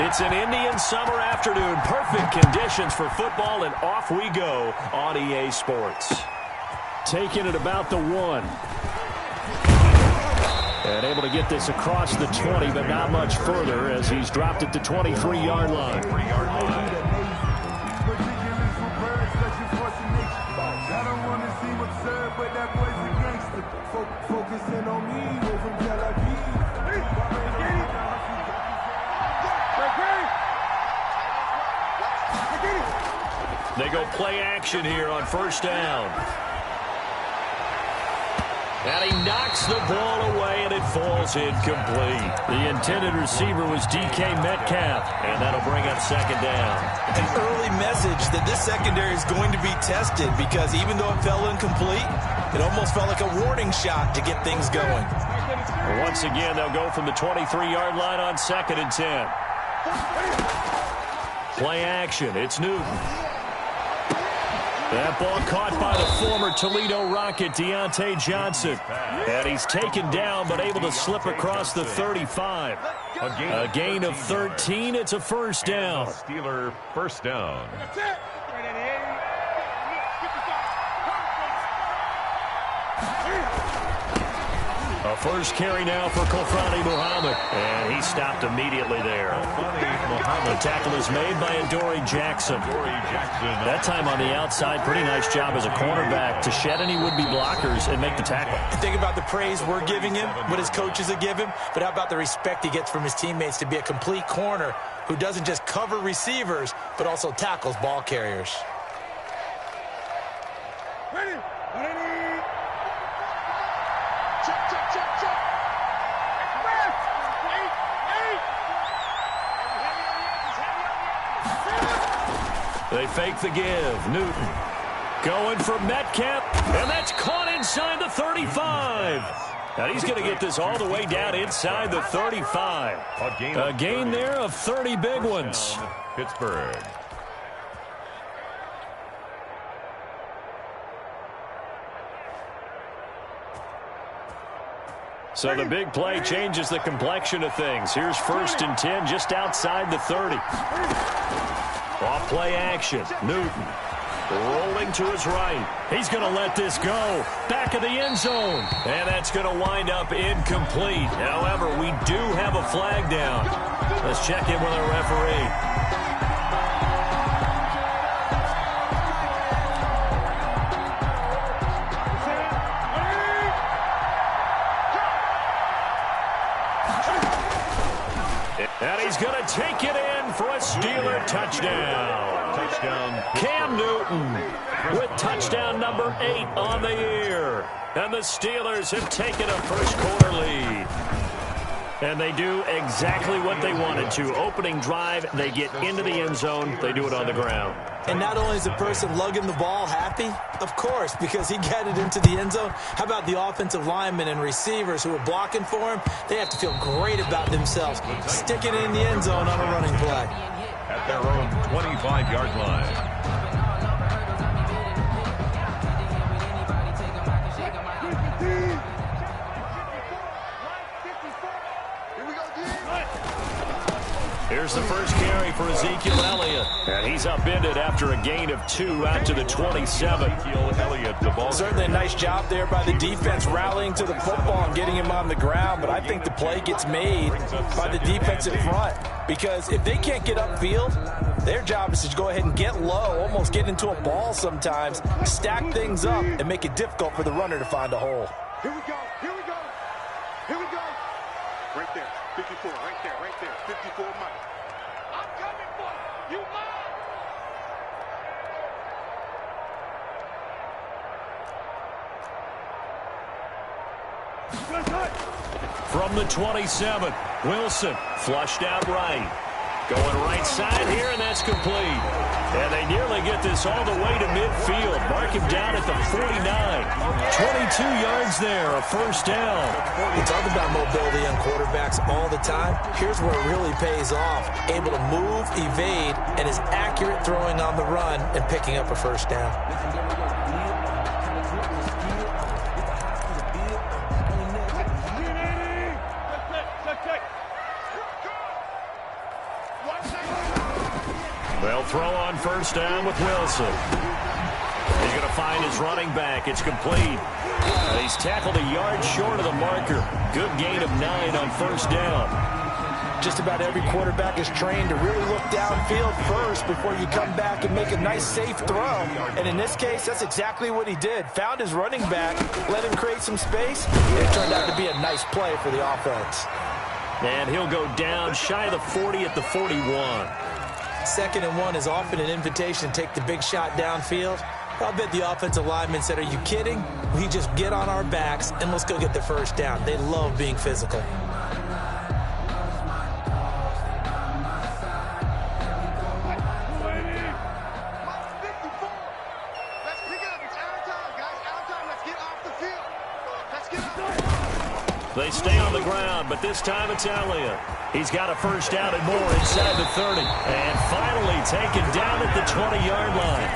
It's an Indian summer afternoon. Perfect conditions for football, and off we go on EA Sports. Taking it about the 1. And able to get this across the 20, but not much further as he's dropped it to 23-yard line. They go play action here on first down. And he knocks the ball away, and it falls incomplete. The intended receiver was DK Metcalf, and that'll bring up second down. An early message that this secondary is going to be tested because even though it fell incomplete, it almost felt like a warning shot to get things going. Once again, they'll go from the 23-yard line on 2nd and 10. Play action. It's Newton. That ball caught by the former Toledo Rocket, Deontay Johnson. And he's taken down, but able to slip across the 35. A gain of 13. It's a first down. Steeler first down. A first carry now for Kofrani Muhammad. And he stopped immediately there. The tackle is made by Adoree Jackson. That time on the outside, pretty nice job as a cornerback to shed any would-be blockers and make the tackle. Think about the praise we're giving him, what his coaches have given him, but how about the respect he gets from his teammates to be a complete corner who doesn't just cover receivers, but also tackles ball carriers. Ready? They fake the give. Newton going for Metcalf, and that's caught inside the 35. And he's going to get this all the way down inside the 35. A gain there of 30 big ones. Pittsburgh. So the big play changes the complexion of things. Here's 1st and 10 just outside the 30. Off play action. Newton rolling to his right. He's going to let this go. Back of the end zone. And that's going to wind up incomplete. However, we do have a flag down. Let's check in with our referee. And he's going to take it in for a Steeler touchdown. Cam Newton with touchdown number 8 on the year. And the Steelers have taken a first-quarter lead. And they do exactly what they wanted to. Opening drive, they get into the end zone. They do it on the ground. And not only is the person lugging the ball happy, of course, because he got it into the end zone. How about the offensive linemen and receivers who are blocking for him? They have to feel great about themselves, sticking it in the end zone on a running play. At their own 25-yard line. Here's the first carry for Ezekiel Elliott. And he's upended after a gain of 2 out to the 27. Ezekiel Elliott, the ball. Certainly a nice job there by the defense rallying to the football and getting him on the ground. But I think the play gets made by the defensive front. Because if they can't get upfield, their job is to go ahead and get low, almost get into a ball sometimes, stack things up, and make it difficult for the runner to find a hole. Here we go. Right there, 54, right there, 54 Mike. I'm coming for you, Mike. From the 27, Wilson flushed out right. Going right side here, and that's complete. And they nearly get this all the way to midfield. Mark him down at the 49. 22 yards there, a first down. We talk about mobility on quarterbacks all the time. Here's where it really pays off. Able to move, evade, and is accurate throwing on the run and picking up a first down. throw on first down with Wilson. He's going to find his running back. It's complete. He's tackled a yard short of the marker. Good gain of 9 on first down. Just about every quarterback is trained to really look downfield first before you come back and make a nice, safe throw. And in this case, that's exactly what he did. Found his running back, let him create some space, and it turned out to be a nice play for the offense. And he'll go down shy of the 40 at the 41. 2nd and 1 is often an invitation to take the big shot downfield. I'll bet the offensive lineman said, "Are you kidding? We just get on our backs and let's go get the first down." They love being physical. They stay on the ground, but this time it's Elliott. He's got a first down and more inside the 30. And finally taken down at the 20-yard line.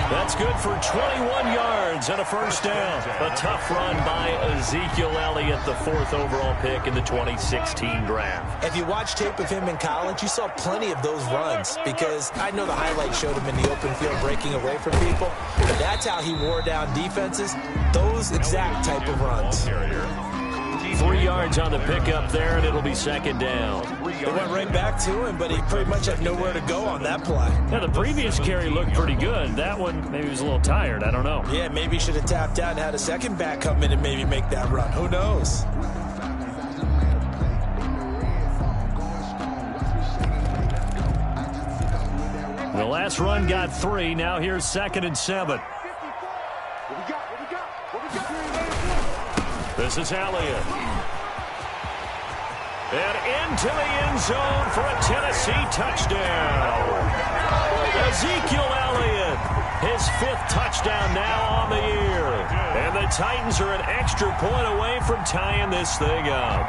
That's good for 21 yards and a first down. A tough run by Ezekiel Elliott, the 4th overall pick in the 2016 draft. If you watch tape of him in college, you saw plenty of those runs because I know the highlights showed him in the open field breaking away from people. But that's how he wore down defenses, those exact type of runs. 3 yards on the pickup there, and it'll be 2nd down. They went right back to him, but he pretty much had nowhere to go on that play. Yeah, the previous carry looked pretty good. That one, maybe he was a little tired. I don't know. Yeah, maybe he should have tapped out and had a second back come in and maybe make that run. Who knows? The last run got 3. Now here's 2nd and 7. This is Elliott. And into the end zone for a Tennessee touchdown. Ezekiel Elliott, his 5th touchdown now on the year. And the Titans are an extra point away from tying this thing up.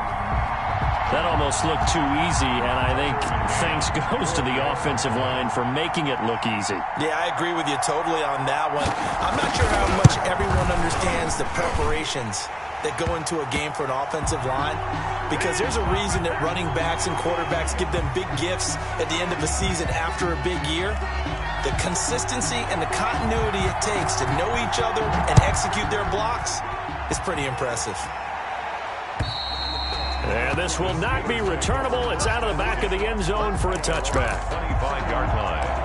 That almost looked too easy, and I think thanks goes to the offensive line for making it look easy. Yeah, I agree with you totally on that one. I'm not sure how much everyone understands the preparations that go into a game for an offensive line, because there's a reason that running backs and quarterbacks give them big gifts at the end of the season after a big year. The consistency and the continuity it takes to know each other and execute their blocks is pretty impressive. And this will not be returnable. It's out of the back of the end zone for a touchback. 25-yard line.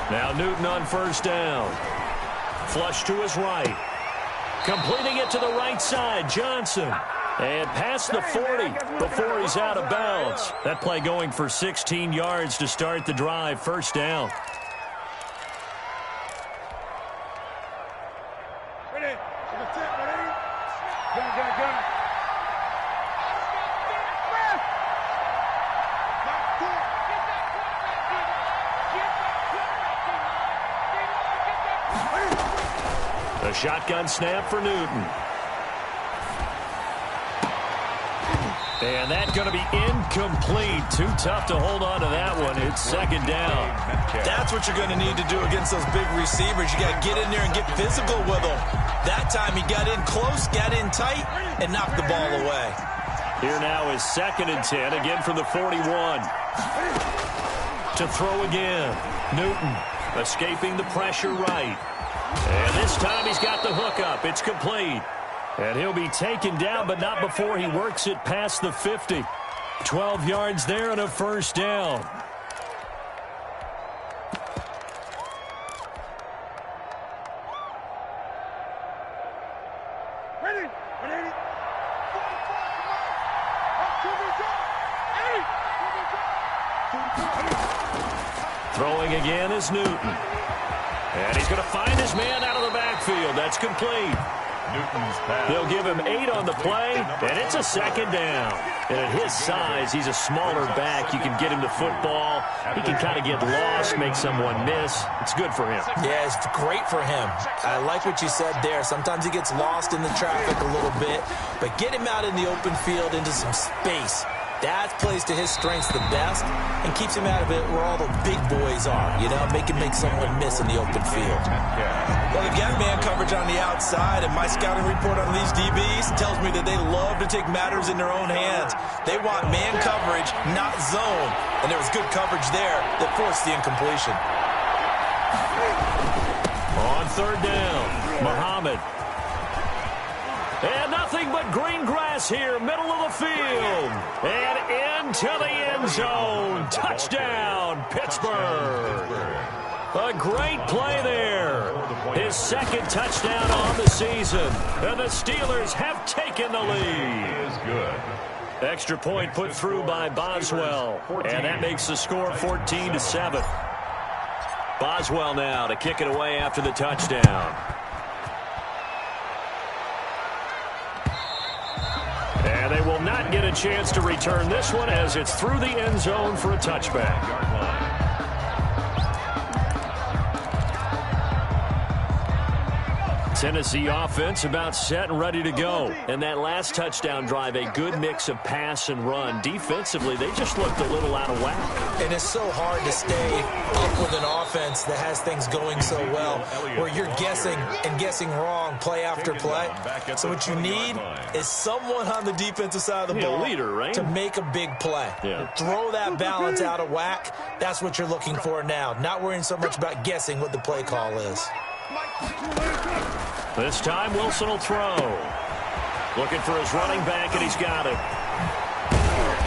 Now Newton on first down. Flush to his right. Completing it to the right side, Johnson. And past the 40 before he's out of bounds. That play going for 16 yards to start the drive. First down. Ready? Ready? Gun. The shotgun snap for Newton. And that's going to be incomplete. Too tough to hold on to that one. It's 2nd down. That's what you're going to need to do against those big receivers. You got to get in there and get physical with them. That time he got in close, got in tight, and knocked the ball away. Here now is 2nd and 10, again from the 41. To throw again. Newton escaping the pressure right. And this time he's got the hook up. It's complete. And he'll be taken down, but not before he works it past the 50. 12 yards there and a first down. Ready? Throwing again is Newton. And he's going to find his man out of the backfield. That's complete. Newton's pass. They'll give him 8 on the play, and it's a second down. And at his size, he's a smaller back. You can get him to football. He can kind of get lost, make someone miss. It's good for him. Yeah, it's great for him. I like what you said there. Sometimes he gets lost in the traffic a little bit, but get him out in the open field into some space. That plays to his strengths the best and keeps him out of it where all the big boys are, you know, make someone miss in the open field. Well, they've got man coverage on the outside, and my scouting report on these DBs tells me that they love to take matters in their own hands. They want man coverage, not zone, and there was good coverage there that forced the incompletion. On third down, Muhammad. And nothing but green grass here, middle of the field. And into the end zone. Touchdown, Pittsburgh. A great play there. His second touchdown on the season. And the Steelers have taken the lead. Is good. Extra point put through by Boswell. And that makes the score 14-7. Boswell now to kick it away after the touchdown. And they will not get a chance to return this one as it's through the end zone for a touchback. Tennessee offense about set and ready to go. And that last touchdown drive, a good mix of pass and run. Defensively, they just looked a little out of whack. And it's so hard to stay up with an offense that has things going so well, where you're guessing and guessing wrong play after play. So what you need is someone on the defensive side of the ball leader, right? to make a big play. Yeah. Throw that balance out of whack. That's what you're looking for now. Not worrying so much about guessing what the play call is. This time, Wilson will throw. Looking for his running back, and he's got it.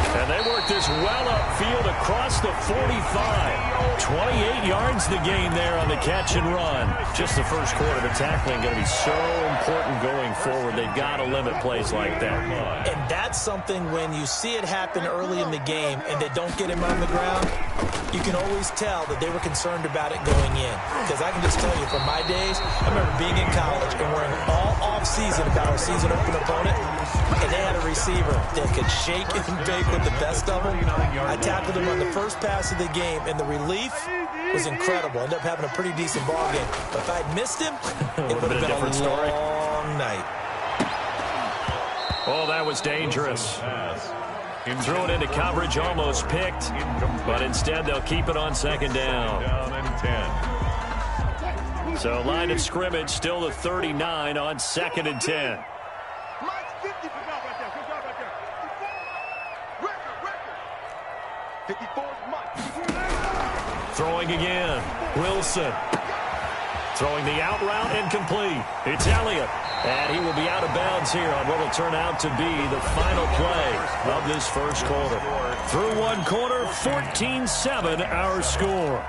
And they work this well upfield across the 45. 28 yards the gain there on the catch and run. Just the first quarter of tackling going to be so important going forward. They've got to limit plays like that. And that's something when you see it happen early in the game and they don't get him on the ground, you can always tell that they were concerned about it going in. Because I can just tell you, from my days, I remember being in college and worrying all off-season about our season open opponent, and they had a receiver that could shake and bake with the best of them. I tackled him on the first pass of the game, and the relief was incredible. Ended up having a pretty decent ball game. But if I'd missed him, it would have been a long night. Oh, that was dangerous. Threw it into coverage, almost picked, but instead they'll keep it on second down. Down and 10. So line of scrimmage still the 39 on 2nd and 10. Throwing again. Wilson. Throwing the out route incomplete. It's Elliott. And he will be out of bounds here on what will turn out to be the final play of this first quarter. Through one quarter, 14-7 our score.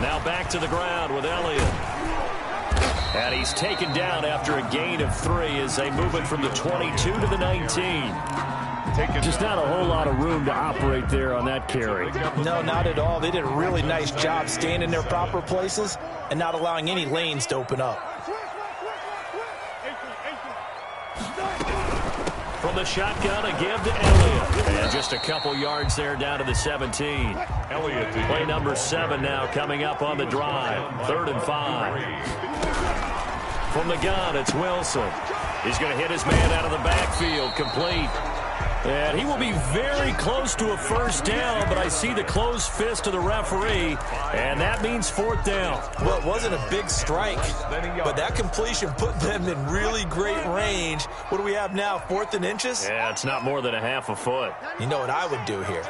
Now back to the ground with Elliott. And he's taken down after a gain of 3 as they move it from the 22 to the 19. Just not a whole lot of room to operate there on that carry. No, not at all. They did a really nice job staying in their proper places and not allowing any lanes to open up. From the shotgun, a give to Elliott. And just a couple yards there down to the 17. Elliott. Play number 7 now coming up on the drive. 3rd and 5. From the gun, it's Wilson. He's going to hit his man out of the backfield, complete. And he will be very close to a first down, but I see the closed fist of the referee, and that means 4th down. Well, it wasn't a big strike, but that completion put them in really great range. What do we have now, 4th and inches? Yeah, it's not more than a half a foot. You know what I would do here?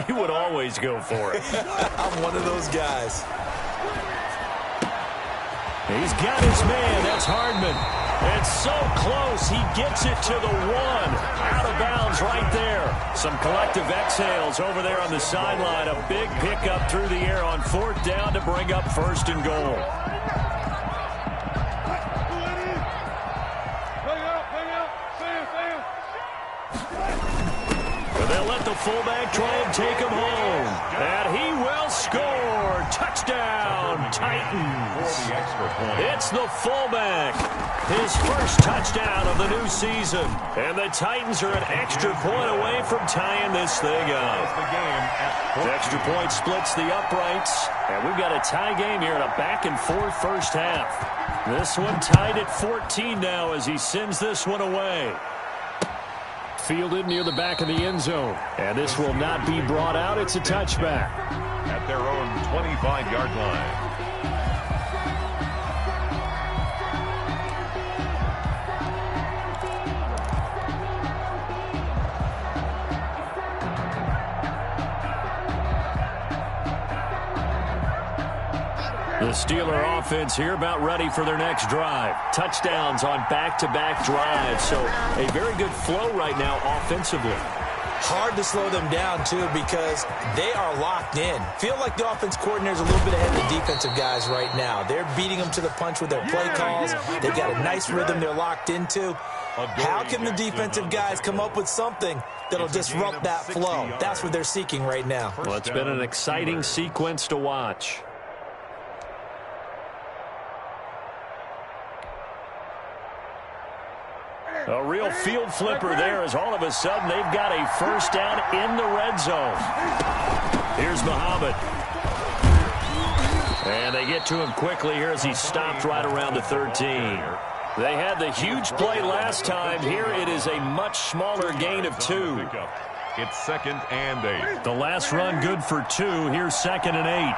You would always go for it. I'm one of those guys. He's got his man. That's Hardman. It's so close. He gets it to the 1. Out of bounds right there. Some collective exhales over there on the sideline. A big pickup through the air on 4th down to bring up 1st and goal. the fullback try and take him home. And he will score. Touchdown, Titans. It's the fullback. His first touchdown of the new season. And the Titans are an extra point away from tying this thing up. The extra point splits the uprights. And we've got a tie game here in a back-and-forth first half. This one tied at 14 now as he sends this one away. Fielded near the back of the end zone. And this will not be brought out. It's a touchback. At their own 25-yard line. The Steeler offense here about ready for their next drive. Touchdowns on back-to-back drives. So a very good flow right now offensively. Hard to slow them down, too, because they are locked in. Feel like the offense coordinator's a little bit ahead of the defensive guys right now. They're beating them to the punch with their play calls. They've got a nice rhythm they're locked into. How can the defensive guys come up with something that'll disrupt that flow? That's what they're seeking right now. Well, it's been an exciting sequence to watch. A real field flipper there as all of a sudden they've got a first down in the red zone. Here's Muhammad. And they get to him quickly here as he stopped right around the 13. They had the huge play last time. Here it is a much smaller gain of 2. It's 2nd and 8. The last run good for 2. Here's 2nd and 8.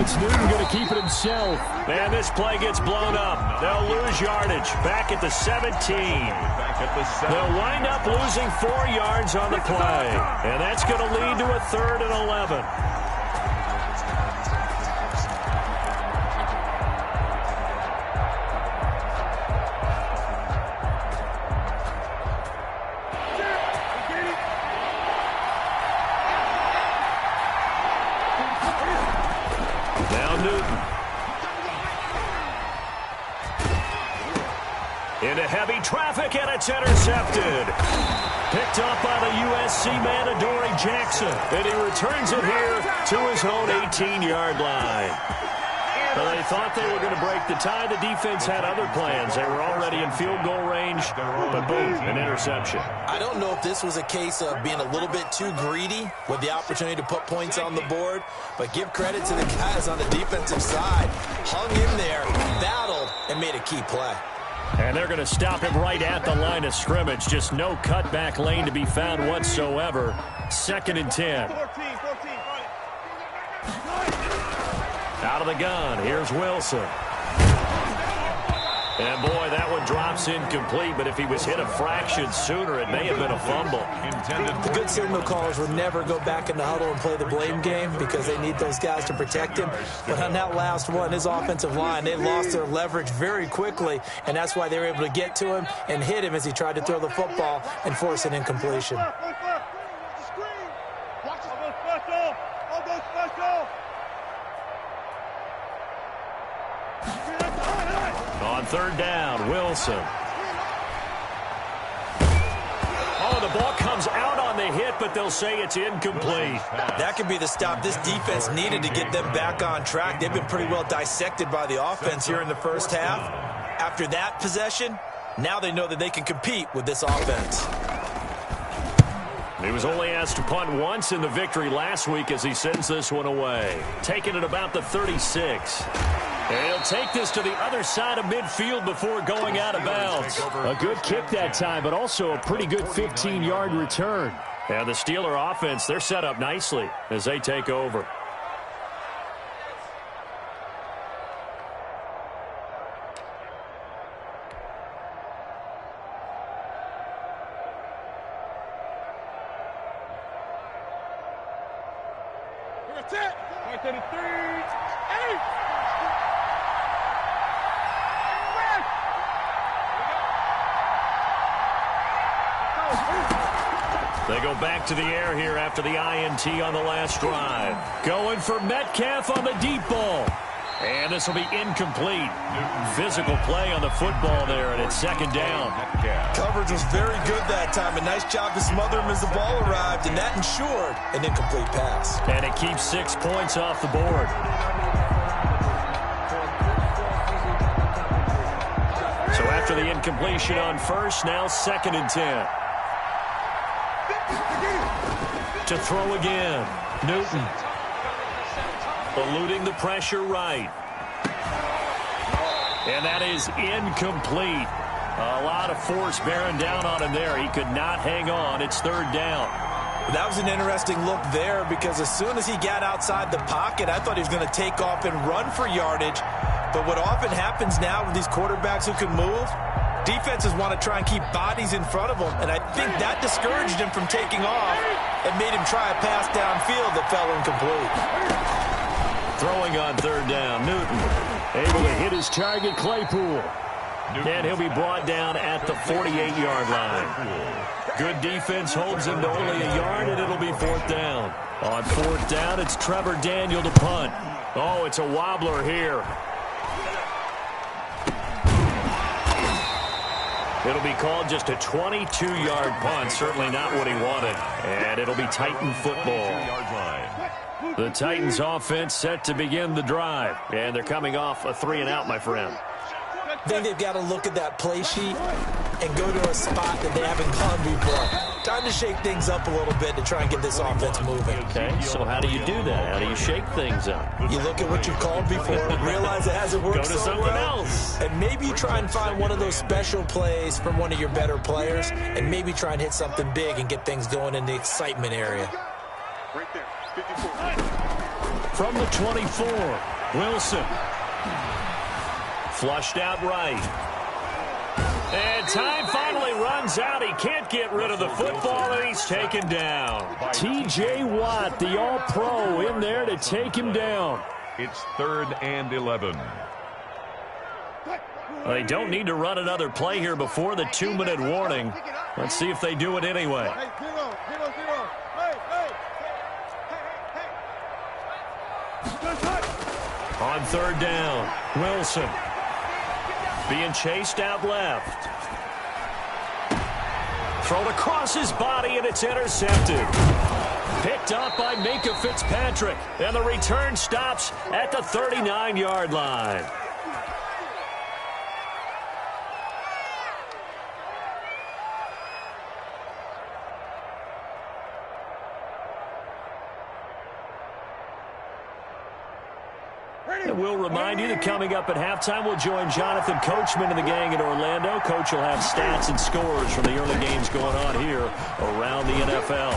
It's Newton going to keep it himself. And this play gets blown up. They'll lose yardage. Back at the 17. They'll wind up losing 4 yards on the play. And that's going to lead to a 3rd and 11. Into heavy traffic, and it's intercepted. Picked up by the USC man, Adoree Jackson. And he returns it here to his own 18-yard line. Well, they thought they were going to break the tie. The defense had other plans. They were already in field goal range, but boom, an interception. I don't know if this was a case of being a little bit too greedy with the opportunity to put points on the board, but give credit to the guys on the defensive side. Hung in there, battled, and made a key play. And they're going to stop him right at the line of scrimmage. Just no cutback lane to be found whatsoever. 2nd and 10. Out of the gun. Here's Wilson. And, boy, that one drops incomplete. But if he was hit a fraction sooner, it may have been a fumble. The good signal callers would never go back in the huddle and play the blame game because they need those guys to protect him. But on that last one, his offensive line, they lost their leverage very quickly, and that's why they were able to get to him and hit him as he tried to throw the football and force an incompletion. On 3rd down, Wilson. Oh, the ball comes out on the hit, but they'll say it's incomplete. That could be the stop this defense needed to get them back on track. They've been pretty well dissected by the offense here in the first half. After that possession, now they know that they can compete with this offense. He was only asked to punt once in the victory last week as he sends this one away. Taking it about the 36. And he'll take this to the other side of midfield before going out of bounds. A good kick that time, but also a pretty good 15-yard return. And the Steeler offense, they're set up nicely as they take over. They go back to the air here after the INT on the last drive. Going for Metcalf on the deep ball. And this will be incomplete. Physical play on the football there, and it's second down. Coverage was very good that time. A nice job to smother him as the ball arrived, and that ensured an incomplete pass. And it keeps 6 points off the board. So after the incompletion on first, now 2nd and 10. To throw again, Newton. Eluding the pressure right. And that is incomplete. A lot of force bearing down on him there. He could not hang on. It's 3rd down. That was an interesting look there because as soon as he got outside the pocket, I thought he was going to take off and run for yardage. But what often happens now with these quarterbacks who can move, defenses want to try and keep bodies in front of them. And I think that discouraged him from taking off and made him try a pass downfield that fell incomplete. Throwing on 3rd down, Newton able to hit his target, Claypool. And he'll be brought down at the 48-yard line. Good defense holds him to only a yard, and it'll be 4th down. On 4th down, it's Trevor Daniel to punt. Oh, it's a wobbler here. It'll be called just a 22-yard punt. Certainly not what he wanted. And it'll be Titan football. The Titans offense set to begin the drive. And they're coming off a 3-and-out, my friend. I think they've got to look at that play sheet and go to a spot that they haven't gone before. Time to shake things up a little bit to try and get this offense moving. Okay, so how do you do that? How do you shake things up? You look at what you've called before, realize it hasn't worked so well. Go to something else. And maybe you try and find one of those special plays from one of your better players, and maybe try and hit something big and get things going in the excitement area. Right there, 54. From the 24, Wilson. Flushed out right. And time finally runs out. He can't get rid of the football, and he's taken down. T.J. Watt, the All-Pro, in there to take him down. It's 3rd and 11. They don't need to run another play here before the 2-minute warning. Let's see if they do it anyway. On 3rd down, Wilson. Being chased out left. Thrown across his body, and it's intercepted. Picked up by Minkah Fitzpatrick. And the return stops at the 39-yard line. And we'll remind you that coming up at halftime, we'll join Jonathan Coachman and the gang in Orlando. Coach will have stats and scores from the early games going on here around the NFL.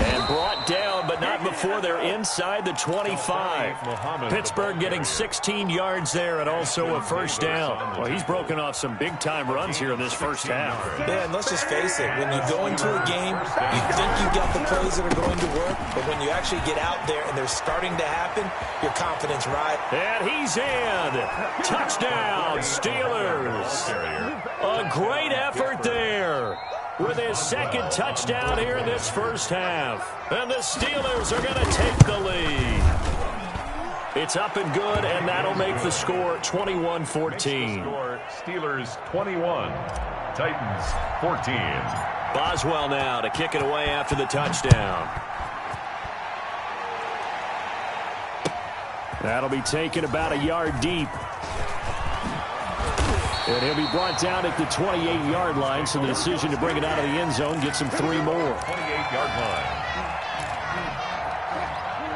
And brought down, but not before they're inside the 25. Pittsburgh getting 16 yards there and also a 1st down. Well, he's broken off some big-time runs here in this first half. Yeah, and let's just face it. When you go into a game, you think you got the plays that are going to work, but when you actually get out there and they're starting to happen, your confidence rise. And he's in. Touchdown, Steelers. A great effort there with his 2nd touchdown here in this first half. And the Steelers are going to take the lead. It's up and good, and that'll make the score 21-14. Steelers 21, Titans 14. Boswell now to kick it away after the touchdown. That'll be taken about a yard deep. And he'll be brought down at the 28-yard line, so the decision to bring it out of the end zone gets him 3 more. 28-yard line.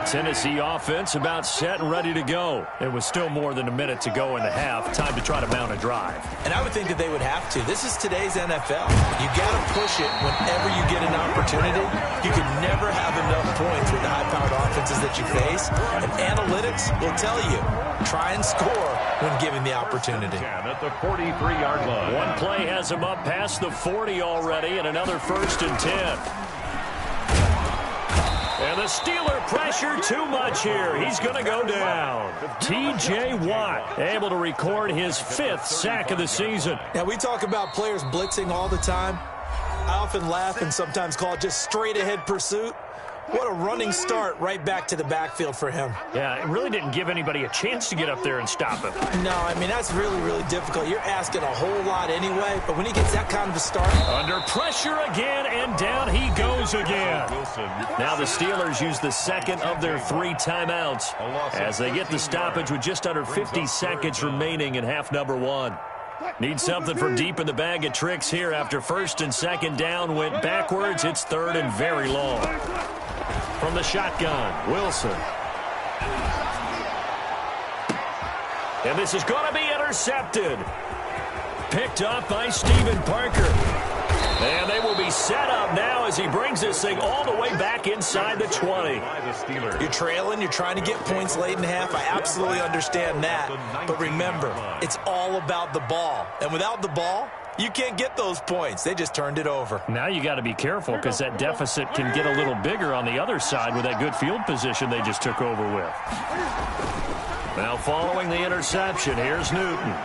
Tennessee offense about set and ready to go. It was still more than a minute to go in the half. Time to try to mount a drive. And I would think that they would have to. This is today's NFL. You got to push it whenever you get an opportunity. You can never have enough points with the high-powered offenses that you face. And analytics will tell you, try and score when given the opportunity. At the 43-yard line. One play has him up past the 40 already, and another 1st and 10. And the Steeler pressure too much here. He's going to go down. T.J. Watt able to record his 5th sack of the season. Now, we talk about players blitzing all the time. I often laugh and sometimes call it just straight-ahead pursuit. What a running start right back to the backfield for him. Yeah, it really didn't give anybody a chance to get up there and stop him. No, I mean, that's really, really difficult. You're asking a whole lot anyway, but when he gets that kind of a start. Under pressure again, and down he goes again. Now the Steelers use the second of their 3 timeouts as they get the stoppage with just under 50 seconds remaining in half number 1. Need something from deep in the bag of tricks here after first and second down went backwards. It's third and very long. From the shotgun, Wilson. And this is going to be intercepted. Picked up by Steven Parker. And they will be set up now as he brings this thing all the way back inside the 20. You're trailing. You're trying to get points late in half. I absolutely understand that. But remember, it's all about the ball. And without the ball, you can't get those points. They just turned it over. Now you got to be careful because that deficit can get a little bigger on the other side with that good field position they just took over with. Now following the interception, here's Newton.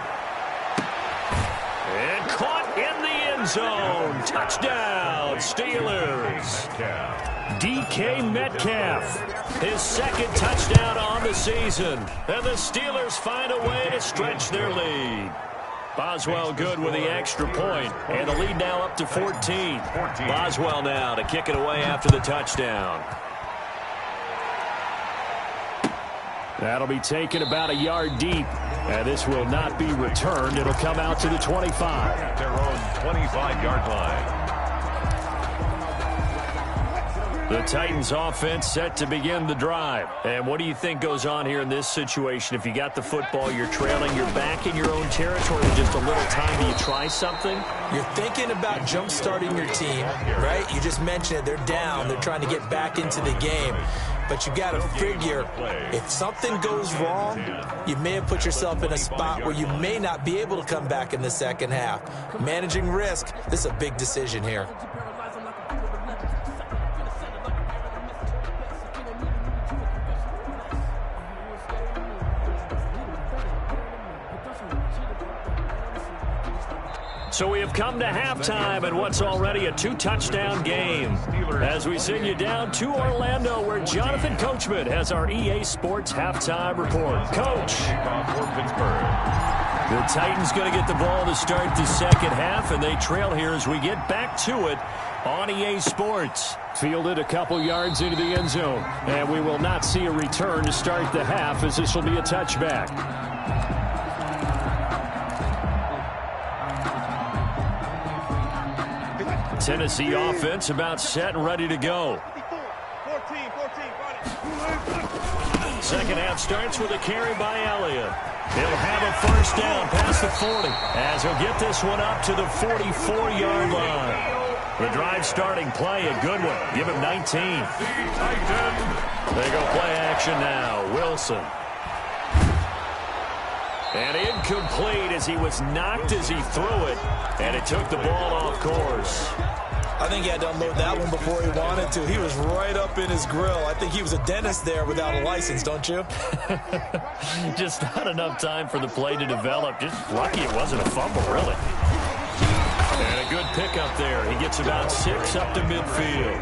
And caught in the end zone. Touchdown, Steelers. DK Metcalf, his second touchdown on the season. And the Steelers find a way to stretch their lead. Boswell good with the extra point, and the lead now up to 14. Boswell now to kick it away after the touchdown. That'll be taken about a yard deep, and this will not be returned. It'll come out to the 25. At their own 25-yard line. The Titans offense set to begin the drive. And what do you think goes on here in this situation? If you got the football, you're trailing, you're back in your own territory with just a little time. Do you try something? You're thinking about jump-starting your team, right? You just mentioned it. They're down. They're trying to get back into the game. But you got to figure, if something goes wrong, you may have put yourself in a spot where you may not be able to come back in the second half. Managing risk, this is a big decision here. So we have come to halftime in what's already a 2-touchdown game. As we send you down to Orlando, where Jonathan Coachman has our EA Sports halftime report. Coach. The Titans going to get the ball to start the second half, and they trail here as we get back to it on EA Sports. Fielded a couple yards into the end zone, and we will not see a return to start the half, as this will be a touchback. Tennessee offense about set and ready to go. Second half starts with a carry by Elliott. He'll have a first down past the 40 as he'll get this one up to the 44-yard line. The drive starting play, a good one. Give him 19. They go play action now. Wilson. And incomplete as he was knocked as he threw it, and it took the ball off course. I think he had to unload that one before he wanted to. He was right up in his grill. I think he was a dentist there without a license, don't you? Just not enough time for the play to develop. Just lucky it wasn't a fumble, really. And a good pickup there. He gets about 6 up to midfield.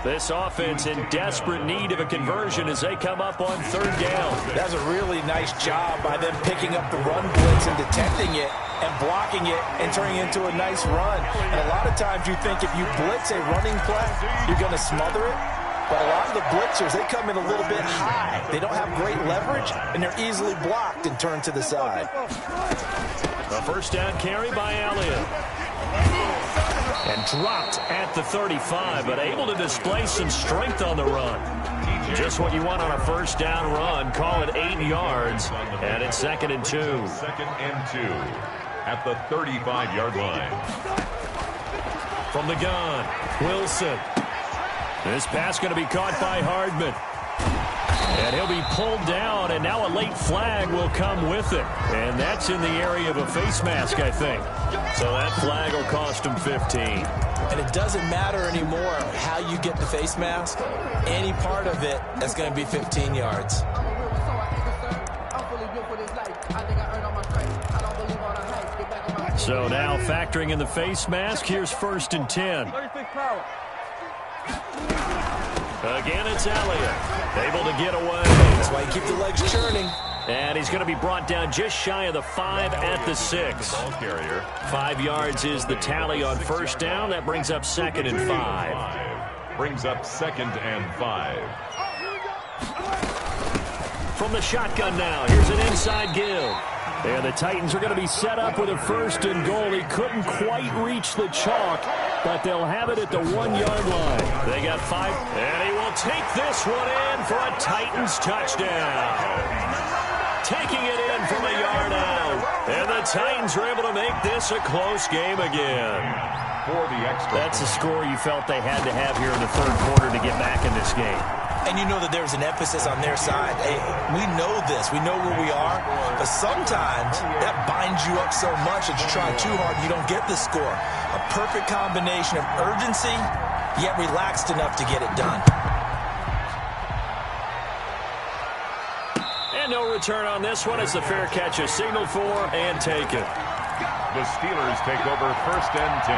This offense in desperate need of a conversion as they come up on third down. That's a really nice job by them picking up the run blitz and detecting it and blocking it and turning it into a nice run. And a lot of times you think if you blitz a running play, you're going to smother it. But a lot of the blitzers, they come in a little bit high. They don't have great leverage, and they're easily blocked and turned to the side. A first down carry by Elliott. And dropped at the 35, but able to display some strength on the run. Just what you want on a first down run. Call it 8 yards, and it's 2nd and 2. 2nd and 2 at the 35-yard line. From the gun, Wilson. This pass going to be caught by Hardman. And he'll be pulled down, and now a late flag will come with it. And that's in the area of a face mask, I think. So that flag will cost him 15. And it doesn't matter anymore how you get the face mask. Any part of it, that's going to be 15 yards. So now factoring in the face mask, here's 1st and 10. Again, it's Elliott. Able to get away. That's why you keep the legs churning. And he's going to be brought down just shy of the 5 at the 6. 5 yards is the tally on first down. That brings up 2nd and 5. Brings up 2nd and 5. From the shotgun now, here's an inside give. And the Titans are going to be set up with a 1st and goal. He couldn't quite reach the chalk, but they'll have it at the 1-yard line. They got 5, and he will take this one in for a Titans touchdown. Taking it in from a yard out. And the Titans are able to make this a close game again. For the extra. That's a score you felt they had to have here in the 3rd quarter to get back in this game. And you know that there's an emphasis on their side. Hey, we know this. We know where we are. But sometimes that binds you up so much that you try too hard and you don't get the score. A perfect combination of urgency, yet relaxed enough to get it done. And no return on this one as the fair catch is signaled for and taken. The Steelers take over 1st and 10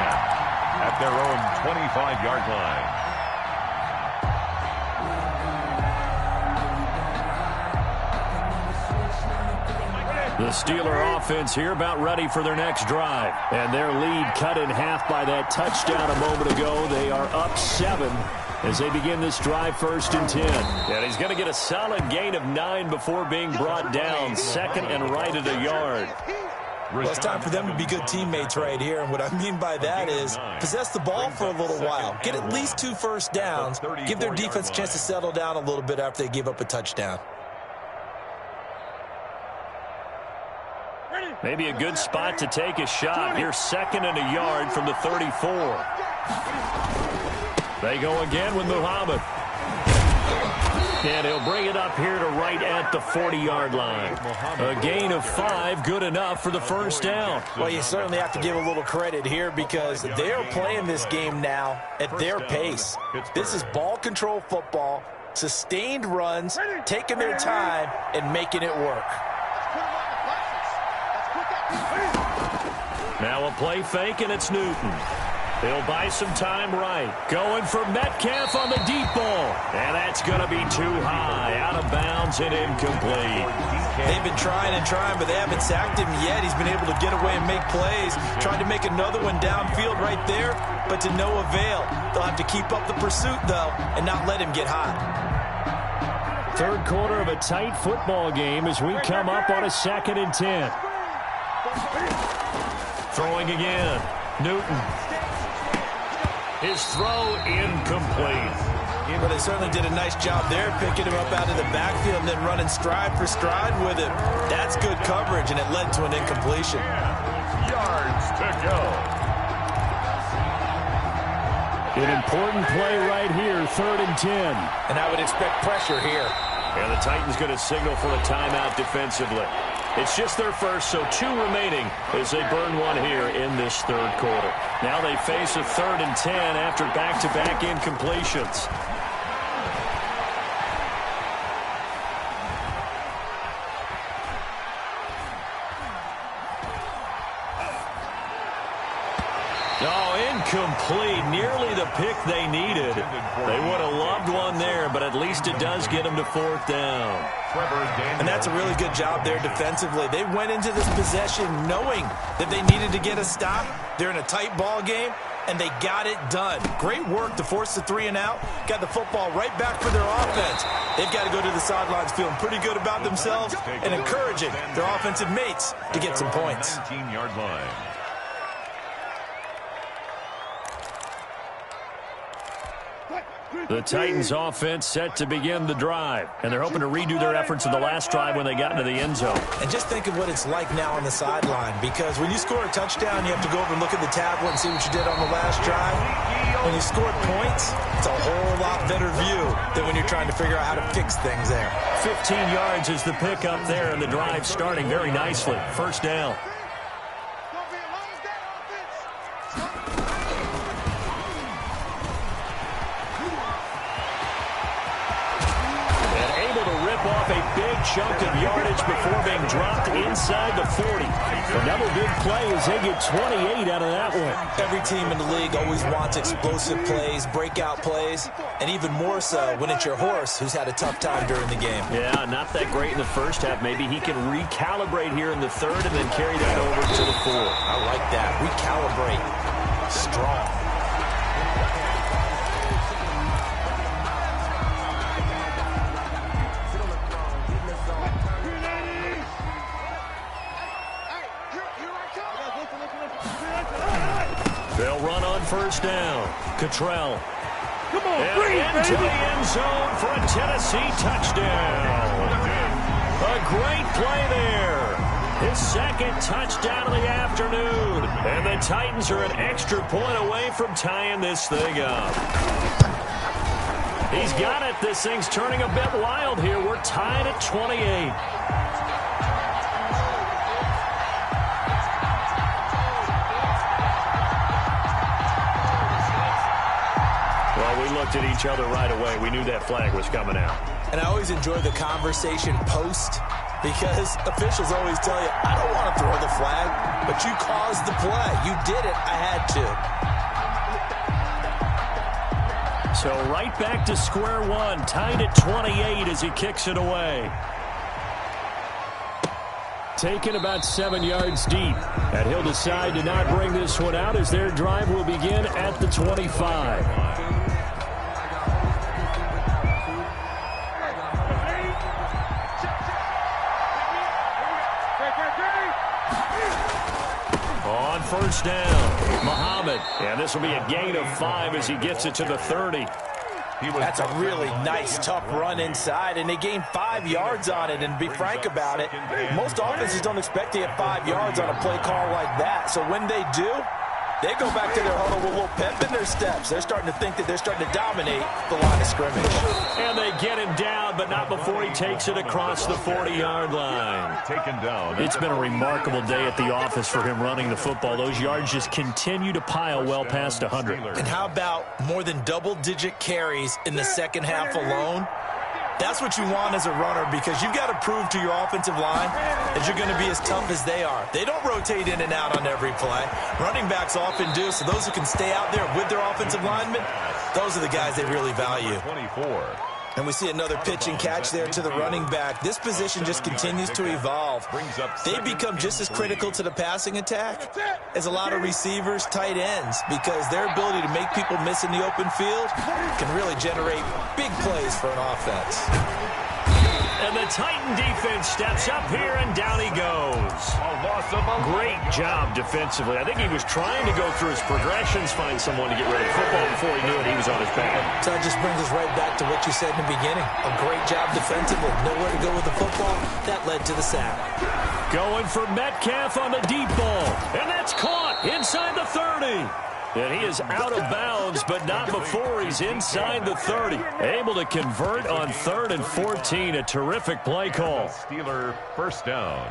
at their own 25-yard line. The Steeler offense here about ready for their next drive. And their lead cut in half by that touchdown a moment ago. They are up 7 as they begin this drive 1st and 10. And he's going to get a solid gain of 9 before being brought down. 2nd and right at a yard. Well, it's time for them to be good teammates right here. And what I mean by that is possess the ball for a little while. Get at least 2 first downs. Give their defense a chance to settle down a little bit after they give up a touchdown. Maybe a good spot to take a shot. Here's 2nd and a yard from the 34. They go again with Muhammad. And he'll bring it up here to right at the 40-yard line. A gain of 5, good enough for the 1st down. Well, you certainly have to give a little credit here because they're playing this game now at their pace. This is ball control football, sustained runs, taking their time, and making it work. Now a play fake, and it's Newton. He'll buy some time right. Going for Metcalf on the deep ball. And that's going to be too high. Out of bounds and incomplete. They've been trying and trying, but they haven't sacked him yet. He's been able to get away and make plays. Tried to make another one downfield right there, but to no avail. They'll have to keep up the pursuit, though, and not let him get hot. 3rd quarter of a tight football game as we come up on a 2nd and 10. Throwing again. Newton. His throw incomplete. But they certainly did a nice job there, picking him up out of the backfield and then running stride for stride with him. That's good coverage, and it led to an incompletion. Yards to go. An important play right here, 3rd and 10. And I would expect pressure here. And the Titans going to signal for a timeout defensively. It's just their first, so 2 remaining as they burn one here in this 3rd quarter. Now they face a 3rd and 10 after back-to-back incompletions. Oh, incomplete. Nearly the pick they needed. They would have loved one there, but at least it does get them to 4th down. And that's a really good job there defensively. They went into this possession knowing that they needed to get a stop. They're in a tight ball game, and they got it done. Great work to force the 3 and out. Got the football right back for their offense. They've got to go to the sidelines feeling pretty good about themselves and encouraging their offensive mates to get some points. 19-yard line. The Titans offense set to begin the drive, and they're hoping to redo their efforts in the last drive when they got into the end zone. And just think of what it's like now on the sideline, because when you score a touchdown, you have to go over and look at the tablet and see what you did on the last drive. When you scored points, it's a whole lot better view than when you're trying to figure out how to fix things there. 15 yards is the pickup there, and the drive starting very nicely. 1st down. Off a big chunk of yardage before being dropped inside the 40. Another big play as they get 28 out of that one. Every team in the league always wants explosive plays, breakout plays, and even more so when it's your horse who's had a tough time during the game. Yeah, not that great in the first half. Maybe he can recalibrate here in the third and then carry that over to the fourth. I like that. Recalibrate. Strong. They'll run on first down. Cottrell. Come on, into the end zone for a Tennessee touchdown. A great play there. His second touchdown of the afternoon. And the Titans are an extra point away from tying this thing up. He's got it. This thing's turning a bit wild here. We're tied at 28. We looked at each other right away. We knew that flag was coming out. And I always enjoy the conversation post because officials always tell you, I don't want to throw the flag, but you caused the play. You did it. I had to. So right back to square one, tied at 28 as he kicks it away. Taken about 7 yards deep. And he'll decide to not bring this one out as their drive will begin at the 25. On first down, Muhammad. And this will be a gain of 5 as he gets it to the 30. That's a really nice, tough run inside, and they gained 5 yards on it. And to be frank about it, most offenses don't expect to get 5 yards on a play call like that. So when they do, they go back to their huddle with a little pep in their steps. They're starting to think that they're starting to dominate the line of scrimmage. And they get him down, but not before he takes it across the 40-yard line. Taken down. It's been a remarkable day at the office for him running the football. Those yards just continue to pile well past 100. And how about more than double-digit carries in the second half alone? That's what you want as a runner because you've got to prove to your offensive line that you're going to be as tough as they are. They don't rotate in and out on every play. Running backs often do, so those who can stay out there with their offensive linemen, those are the guys they really value. 24. And we see another pitch and catch there to the running back. This position just continues to evolve. They become just as critical to the passing attack as a lot of receivers, tight ends, because their ability to make people miss in the open field can really generate big plays for an offense. And the Titan defense steps up here, and down he goes. Great job defensively. I think he was trying to go through his progressions, find someone to get rid of the football before he knew it. He was on his back. So that just brings us right back to what you said in the beginning. A great job defensively. Nowhere to go with the football. That led to the sack. Going for Metcalf on the deep ball. And that's caught inside the 30. And he is out of bounds, but not before he's inside the 30. Able to convert on 3rd and 14. A terrific play call. Steeler first down.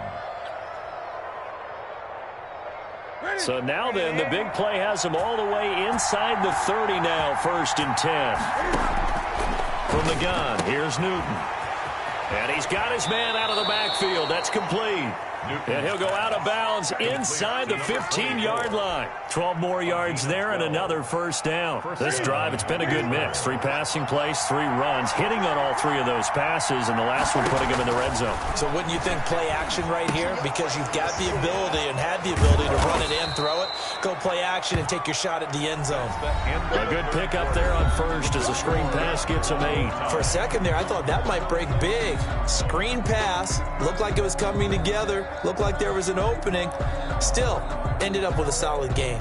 So now then, the big play has him all the way inside the 30 now. 1st and 10. From the gun, here's Newton. And he's got his man out of the backfield. That's complete. And he'll go out of bounds inside the 15-yard line. 12 more yards there and another first down. This drive, it's been a good mix. 3 passing plays, 3 runs, hitting on all 3 of those passes, and the last one putting him in the red zone. So wouldn't you think play action right here? Because you've got the ability and had the ability to run it and throw it. Go play action and take your shot at the end zone. A good pickup there on first as the screen pass gets him 8. For a second there, I thought that might break big. Screen pass. Looked like it was coming together. Looked like there was an opening. Still, ended up with a solid game.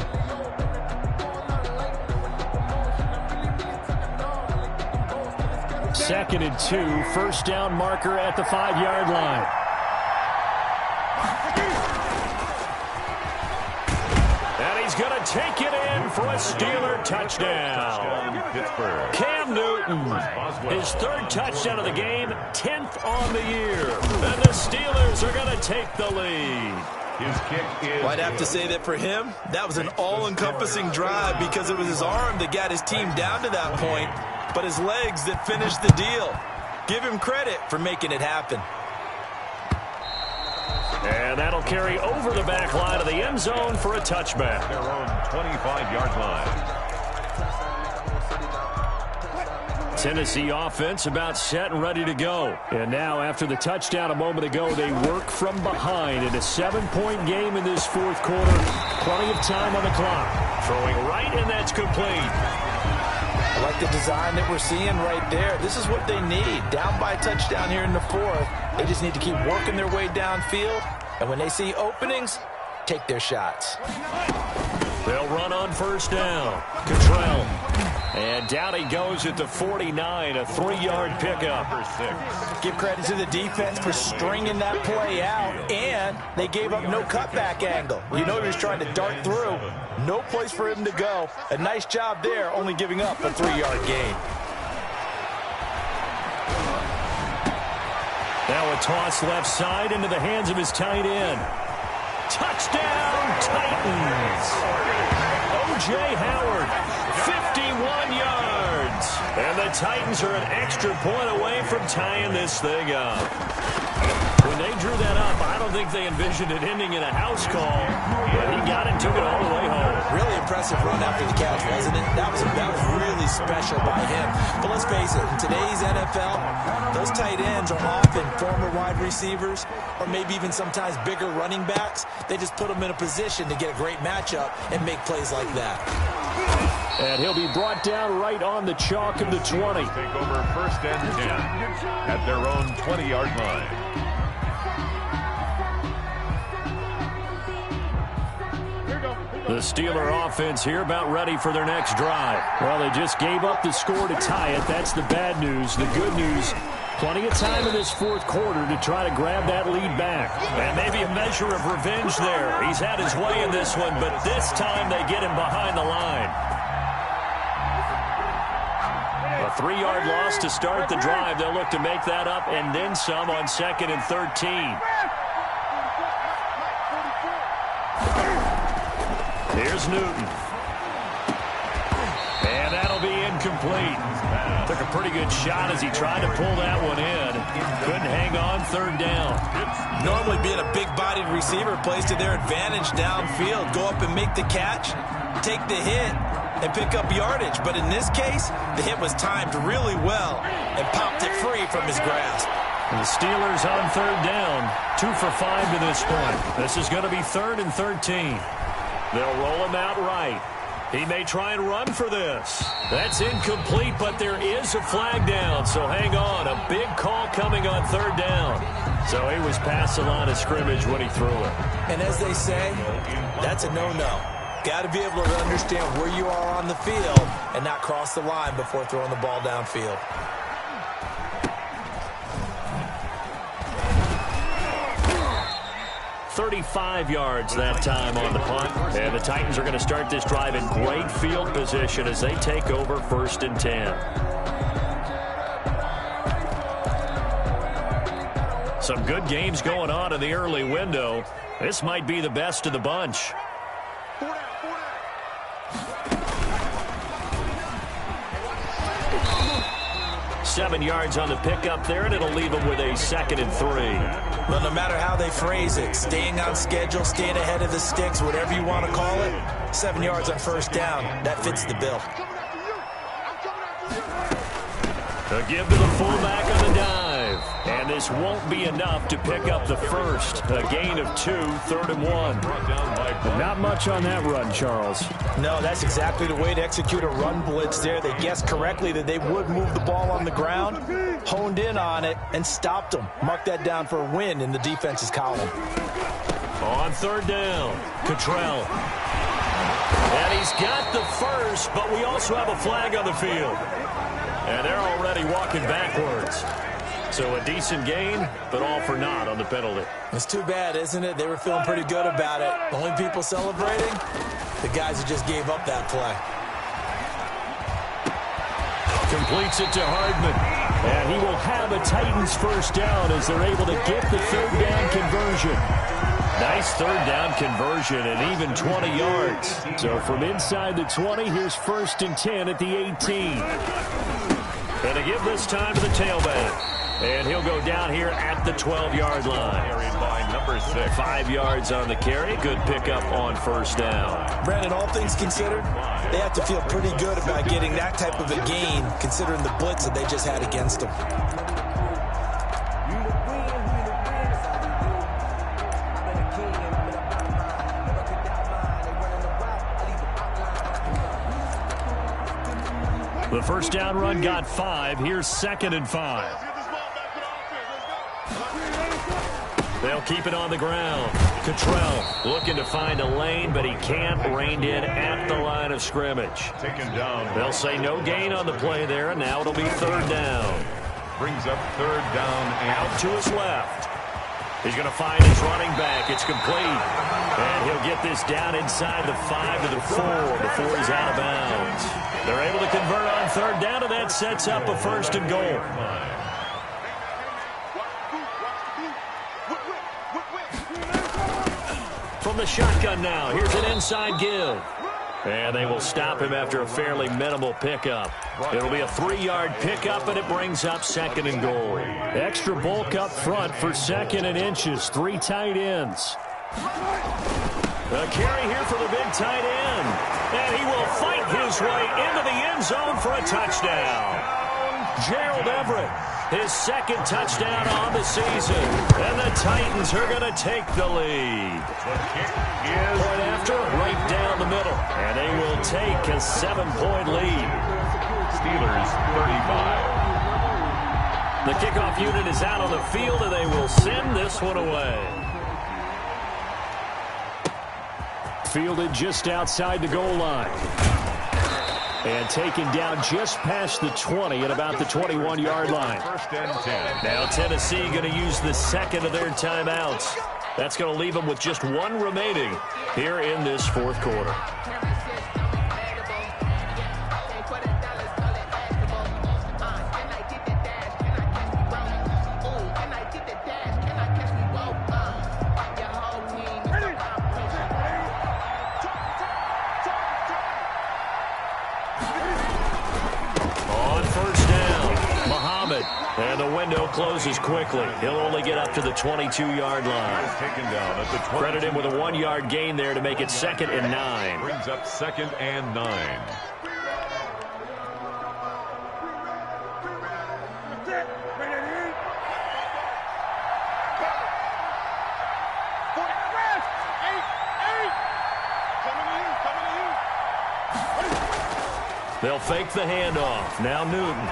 Second and 2, first down marker at the 5-yard line. And he's going to take it in for a Steeler touchdown. Pittsburgh. Cam Newton, his 3rd touchdown of the game, 10th on the year. And the Steelers are going to take the lead. His kick is. Well, I'd have to say that for him, that was an all-encompassing drive because it was his arm that got his team down to that point, but his legs that finished the deal. Give him credit for making it happen. And that'll carry over the back line of the end zone for a touchback. Their own 25-yard line. Tennessee offense about set and ready to go. And now after the touchdown a moment ago, they work from behind in a 7-point game in this fourth quarter. Plenty of time on the clock. Throwing right, and that's complete. I like the design that we're seeing right there. This is what they need. Down by a touchdown here in the fourth. They just need to keep working their way downfield. And when they see openings, take their shots. They'll run on first down. Cottrell. And down he goes at the 49, a 3-yard pickup. Give credit to the defense for stringing that play out, and they gave up no cutback angle. You know he was trying to dart through. No place for him to go. A nice job there, only giving up a 3-yard gain. Now a toss left side into the hands of his tight end. Touchdown, Titans. O.J. Howard, 51 yards. And the Titans are an extra point away from tying this thing up. When they drew that up, I don't think they envisioned it ending in a house call. But he got it and took it all the way home. Really impressive run after the catch, wasn't it? That was really special by him. But let's face it, in today's NFL, those tight ends are often former wide receivers or maybe even sometimes bigger running backs. They just put them in a position to get a great matchup and make plays like that. And he'll be brought down right on the chalk of the 20. Take over first and 10 at their own 20-yard line. The Steeler offense here about ready for their next drive. Well, they just gave up the score to tie it. That's the bad news. The good news, plenty of time in this fourth quarter to try to grab that lead back. And maybe a measure of revenge there. He's had his way in this one, but this time they get him behind the line. A 3-yard loss to start the drive. They'll look to make that up and then some on 2nd and 13. Here's Newton. And that'll be incomplete. Took a pretty good shot as he tried to pull that one in. Couldn't hang on 3rd down. Normally being a big-bodied receiver plays to their advantage downfield. Go up and make the catch, take the hit, and pick up yardage. But in this case, the hit was timed really well and popped it free from his grasp. And the Steelers on 3rd down. 2 for 5 to this point. This is going to be 3rd and 13. They'll roll him out right. He may try and run for this. That's incomplete, but there is a flag down, so hang on. A big call coming on 3rd down. So he was past the line of scrimmage when he threw it. And as they say, that's a no-no. Got to be able to understand where you are on the field and not cross the line before throwing the ball downfield. 35 yards that time on the punt. And the Titans are going to start this drive in great field position as they take over 1st and 10. Some good games going on in the early window. This might be the best of the bunch. 7 yards on the pickup there, and it'll leave them with a 2nd and 3. Well, no matter how they phrase it, staying on schedule, staying ahead of the sticks, whatever you want to call it, 7 yards on 1st down, that fits the bill. A give to the fullback on the dive. And this won't be enough to pick up the first. A gain of 2, 3rd and 1. Not much on that run, Charles. No, that's exactly the way to execute a run blitz there. They guessed correctly that they would move the ball on the ground, honed in on it, and stopped them. Mark that down for a win in the defense's column. On 3rd down, Cottrell. And he's got the first, but we also have a flag on the field. And they're already walking backwards. So a decent gain, but all for naught on the penalty. It's too bad, isn't it? They were feeling pretty good about it. The only people celebrating, the guys who just gave up that play. Completes it to Hardman. And he will have a Titans 1st down as they're able to get the 3rd down conversion. Nice 3rd down conversion and even 20 yards. So from inside the 20, here's 1st and 10 at the 18. And to give this time to the tailback. And he'll go down here at the 12-yard line. Carried by number 6. 5 yards on the carry. Good pickup on first down. Brandon, all things considered, they have to feel pretty good about getting that type of a gain, considering the blitz that they just had against them. The first down run got 5. Here's 2nd and 5. They'll keep it on the ground. Cottrell looking to find a lane, but he can't. Reined in at the line of scrimmage. Taken down. They'll say no gain on the play there, and now it'll be 3rd down. Brings up 3rd down and Out to his left. He's going to find his running back. It's complete. And he'll get this down inside the 5 to the 4 before he's out of bounds. They're able to convert on 3rd down, and that sets up a 1st and goal. From the shotgun now, here's an inside give. And they will stop him after a fairly minimal pickup. It'll be a 3-yard pickup, and it brings up 2nd and goal. Extra bulk up front for 2nd and inches. 3 tight ends. A carry here for the big tight end. And he will fight his way into the end zone for a touchdown. Gerald Everett, his 2nd touchdown on the season. And the Titans are going to take the lead. Point after, right down the middle. And they will take a 7-point lead. Steelers 35. The kickoff unit is out on the field, and they will send this one away. Fielded just outside the goal line. And taken down just past the 20 at about the 21-yard line. 1st and 10. Now Tennessee going to use the 2nd of their timeouts. That's going to leave them with just 1 remaining here in this 4th quarter. And the window closes quickly. He'll only get up to the 22-yard line. Taken down at the 22. Credit him with a 1-yard gain there to make it 2nd and 9. Brings up 2nd and 9. They'll fake the handoff. Now Newton.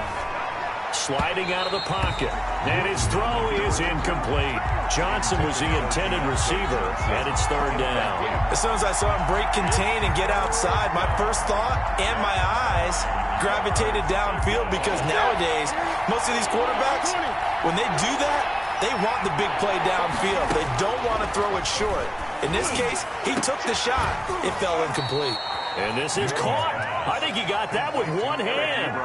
Sliding out of the pocket. And his throw is incomplete. Johnson was the intended receiver, and it's 3rd down. As soon as I saw him break contain and get outside, my first thought and my eyes gravitated downfield, because nowadays, most of these quarterbacks, when they do that, they want the big play downfield. They don't want to throw it short. In this case, he took the shot. It fell incomplete. And this is caught. I think he got that with one hand.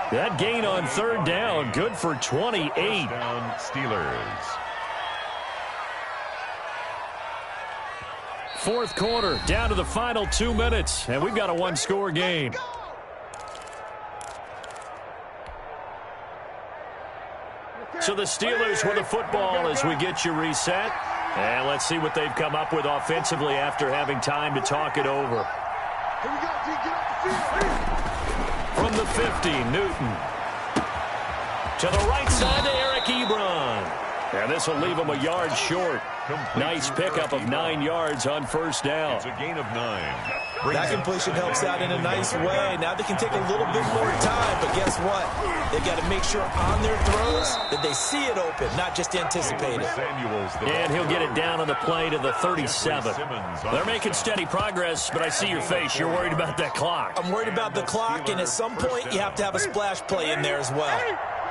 That gain on 3rd down, good for 28. Down Steelers. 4th quarter, down to the final 2 minutes, and we've got a 1-score game. So the Steelers with the football as we get you reset. And let's see what they've come up with offensively after having time to talk it over. From the 50, Newton. To the right side to Eric Ebron. And this will leave him a yard short. Nice pickup of 9 yards on 1st down. It's a gain of 9. That completion helps out in a nice way. Now they can take a little bit more time, but guess what? They've got to make sure on their throws that they see it open, not just anticipate it. And he'll get it down on the play to the 37. They're making steady progress, but I see your face. You're worried about that clock. I'm worried about the clock, and at some point you have to have a splash play in there as well.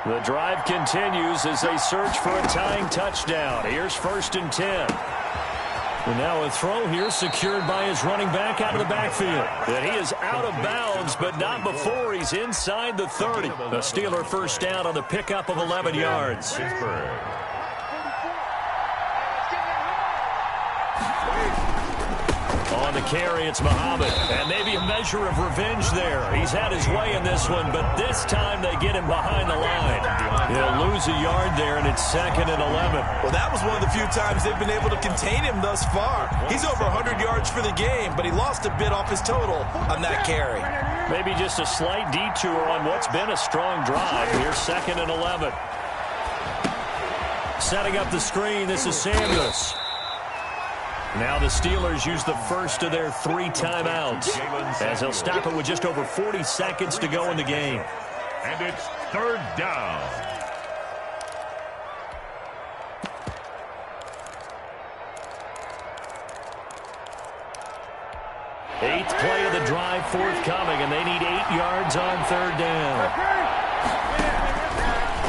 The drive continues as they search for a tying touchdown. Here's 1st and 10. And now a throw here secured by his running back out of the backfield. And he is out of bounds, but not before he's inside the 30. A Steeler 1st down on the pickup of 11 yards. Pittsburgh. On the carry, it's Muhammad. And maybe a measure of revenge there. He's had his way in this one, but this time they get him behind the line. He'll lose a yard there, and it's 2nd and 11. Well, that was one of the few times they've been able to contain him thus far. He's over 100 yards for the game, but he lost a bit off his total on that carry. Maybe just a slight detour on what's been a strong drive. Here's 2nd and 11. Setting up the screen, this is Samuels. Now the Steelers use the first of their 3 timeouts as they'll stop it with just over 40 seconds to go in the game. And it's 3rd down. Eighth play of the drive forthcoming, and they need 8 yards on 3rd down.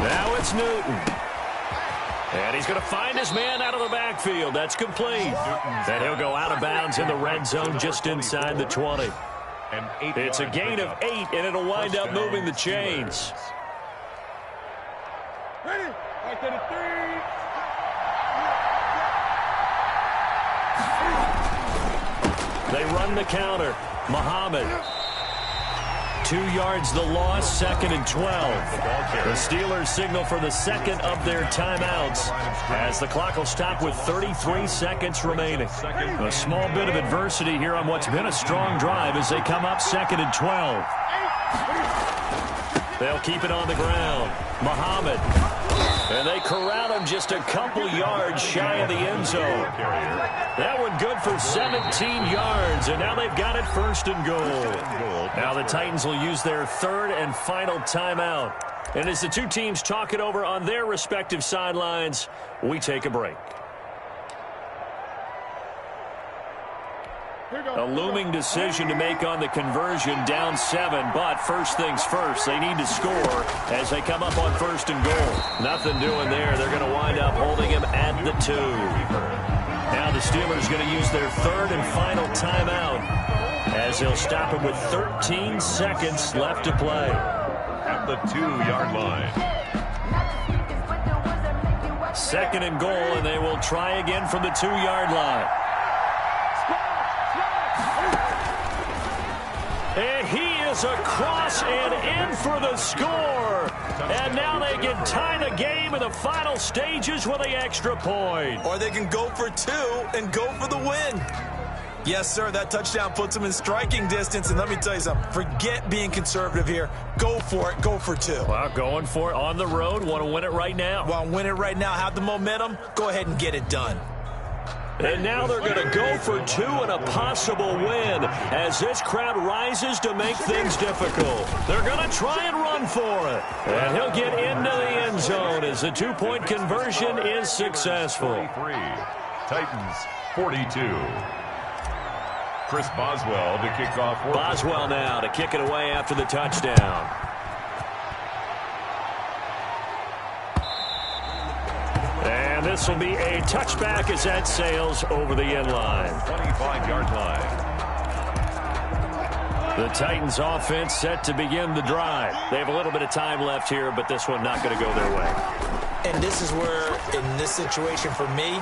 Now it's Newton. And he's going to find his man out of the backfield. That's complete. And he'll go out of bounds in the red zone just inside the 20. It's a gain of 8, and it'll wind up moving the chains. They run the counter. Muhammad. 2 yards the loss, 2nd and 12. The Steelers signal for the second of their timeouts as the clock will stop with 33 seconds remaining. A small bit of adversity here on what's been a strong drive as they come up 2nd and 12. They'll keep it on the ground. Muhammad. And they corral him just a couple yards shy of the end zone. That one good for 17 yards, and now they've got it 1st and goal. Now the Titans will use their 3rd and final timeout. And as the two teams talk it over on their respective sidelines, we take a break. A looming decision to make on the conversion, down 7, but first things first, they need to score as they come up on 1st and goal. Nothing doing there. They're going to wind up holding him at the 2. Now the Steelers going to use their 3rd and final timeout as they'll stop him with 13 seconds left to play. At the 2-yard line. 2nd and goal, and they will try again from the 2-yard line. And he is across and in for the score. And now they can tie the game in the final stages with the extra point. Or they can go for 2 and go for the win. Yes, sir, that touchdown puts them in striking distance. And let me tell you something, forget being conservative here. Go for it, go for 2. Well, going for it on the road. Want to win it right now. Well, win it right now, have the momentum, go ahead and get it done. And now they're going to go for 2 and a possible win as this crowd rises to make things difficult. They're going to try and run for it. And he'll get into the end zone as the 2-point conversion is successful. 43. Titans 42. Chris Boswell to kick off. Boswell now to kick it away after the touchdown. And this will be a touchback as that sails over the end line. 25-yard line. The Titans offense set to begin the drive. They have a little bit of time left here, but this one not going to go their way. And this is where, in this situation for me,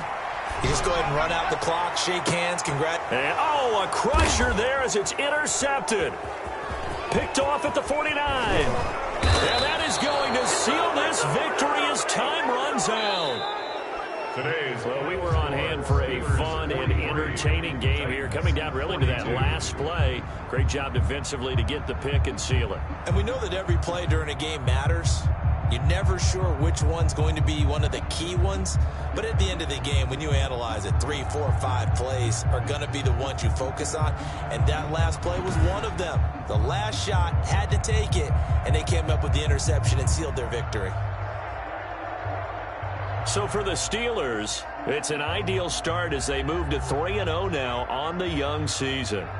you just go ahead and run out the clock, shake hands, congrats. And, oh, a crusher there as it's intercepted. Picked off at the 49. And that is going to seal this victory as time runs out. Well, we were on hand for a fun and entertaining game here, coming down really to that last play. Great job defensively to get the pick and seal it. And we know that every play during a game matters. You're never sure which one's going to be one of the key ones. But at the end of the game, when you analyze it, 3, 4, 5 plays are going to be the ones you focus on. And that last play was one of them. The last shot had to take it, and they came up with the interception and sealed their victory. So for the Steelers, it's an ideal start as they move to 3-0 now on the young season.